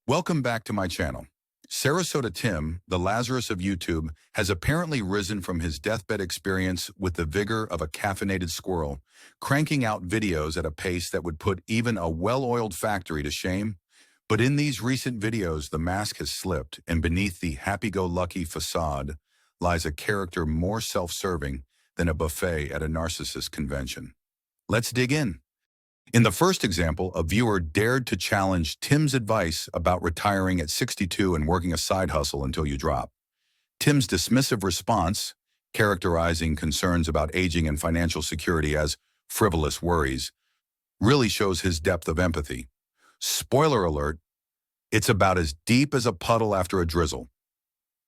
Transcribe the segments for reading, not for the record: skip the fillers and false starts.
Welcome back to my channel. Sarasota Tim, the Lazarus of YouTube, has apparently risen from his deathbed experience with the vigor of a caffeinated squirrel, cranking out videos at a pace that would put even a well-oiled factory to shame. But in these recent videos, the mask has slipped, and beneath the happy-go-lucky facade lies a character more self-serving than a buffet at a narcissist convention. Let's dig in. In the first example, a viewer dared to challenge Tim's advice about retiring at 62 and working a side hustle until you drop. Tim's dismissive response, characterizing concerns about aging and financial security as frivolous worries, really shows his depth of empathy. Spoiler alert, it's about as deep as a puddle after a drizzle.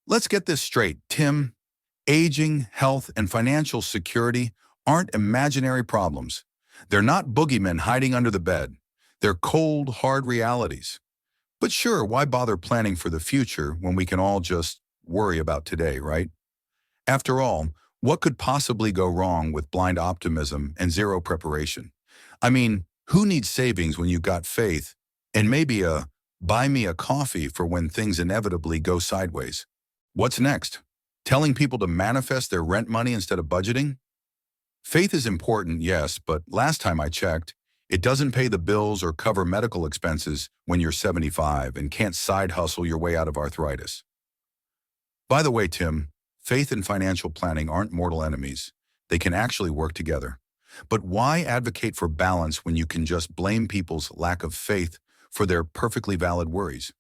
Let's get this straight, Tim. Aging, health, and financial security aren't imaginary problems. They're not boogeymen hiding under the bed. They're cold, hard realities. But sure, why bother planning for the future when we can all just worry about today, right? After all, what could possibly go wrong with blind optimism and zero preparation? I mean, who needs savings when you've got faith and maybe a buy me a coffee for when things inevitably go sideways? What's next? Telling people to manifest their rent money instead of budgeting? Faith is important, yes, but last time I checked, it doesn't pay the bills or cover medical expenses when you're 75 and can't side hustle your way out of arthritis. By the way, Tim, faith and financial planning aren't mortal enemies. They can actually work together. But why advocate for balance when you can just blame people's lack of faith for their perfectly valid worries?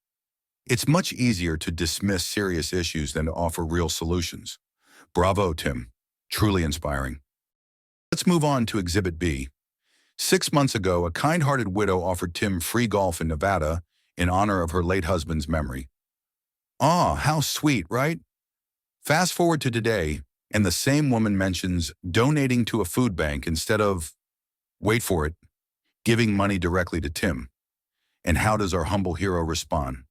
It's much easier to dismiss serious issues than to offer real solutions. Bravo, Tim. Truly inspiring. Let's move on to Exhibit B. 6 months ago, a kind-hearted widow offered Tim free golf in Nevada in honor of her late husband's memory. Ah, how sweet, right? Fast forward to today, and the same woman mentions donating to a food bank instead of, wait for it, giving money directly to Tim. And how does our humble hero respond?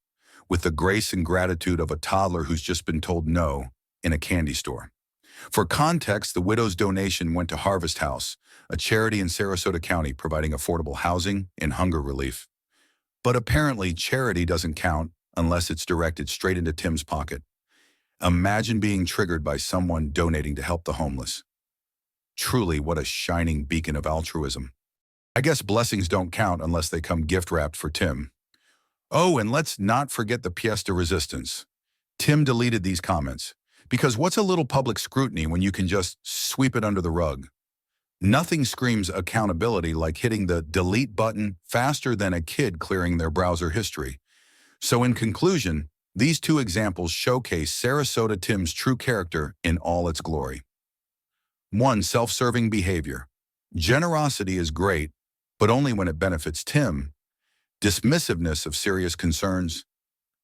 With the grace and gratitude of a toddler who's just been told no in a candy store. For context, the widow's donation went to Harvest House, a charity in Sarasota County providing affordable housing and hunger relief. But apparently, charity doesn't count unless it's directed straight into Tim's pocket. Imagine being triggered by someone donating to help the homeless. Truly, what a shining beacon of altruism. I guess blessings don't count unless they come gift-wrapped for Tim. Oh, and let's not forget the pièce de résistance. Tim deleted these comments. Because what's a little public scrutiny when you can just sweep it under the rug? Nothing screams accountability like hitting the delete button faster than a kid clearing their browser history. So in conclusion, these two examples showcase Sarasota Tim's true character in all its glory. 1. Self-serving behavior. Generosity is great, but only when it benefits Tim. Dismissiveness of serious concerns.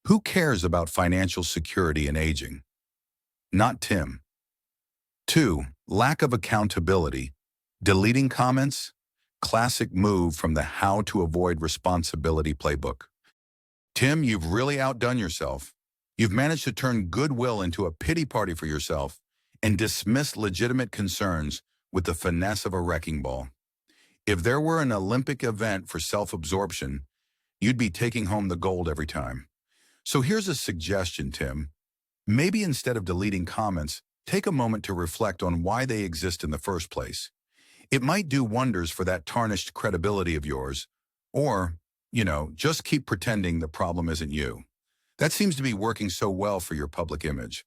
Who cares about financial security and aging? Not Tim. 2. Lack of accountability. Deleting comments? Classic move from the How to Avoid Responsibility playbook. Tim, you've really outdone yourself. You've managed to turn goodwill into a pity party for yourself and dismiss legitimate concerns with the finesse of a wrecking ball. If there were an Olympic event for self-absorption, you'd be taking home the gold every time. So here's a suggestion, Tim. Maybe instead of deleting comments, take a moment to reflect on why they exist in the first place. It might do wonders for that tarnished credibility of yours, or, just keep pretending the problem isn't you. That seems to be working so well for your public image.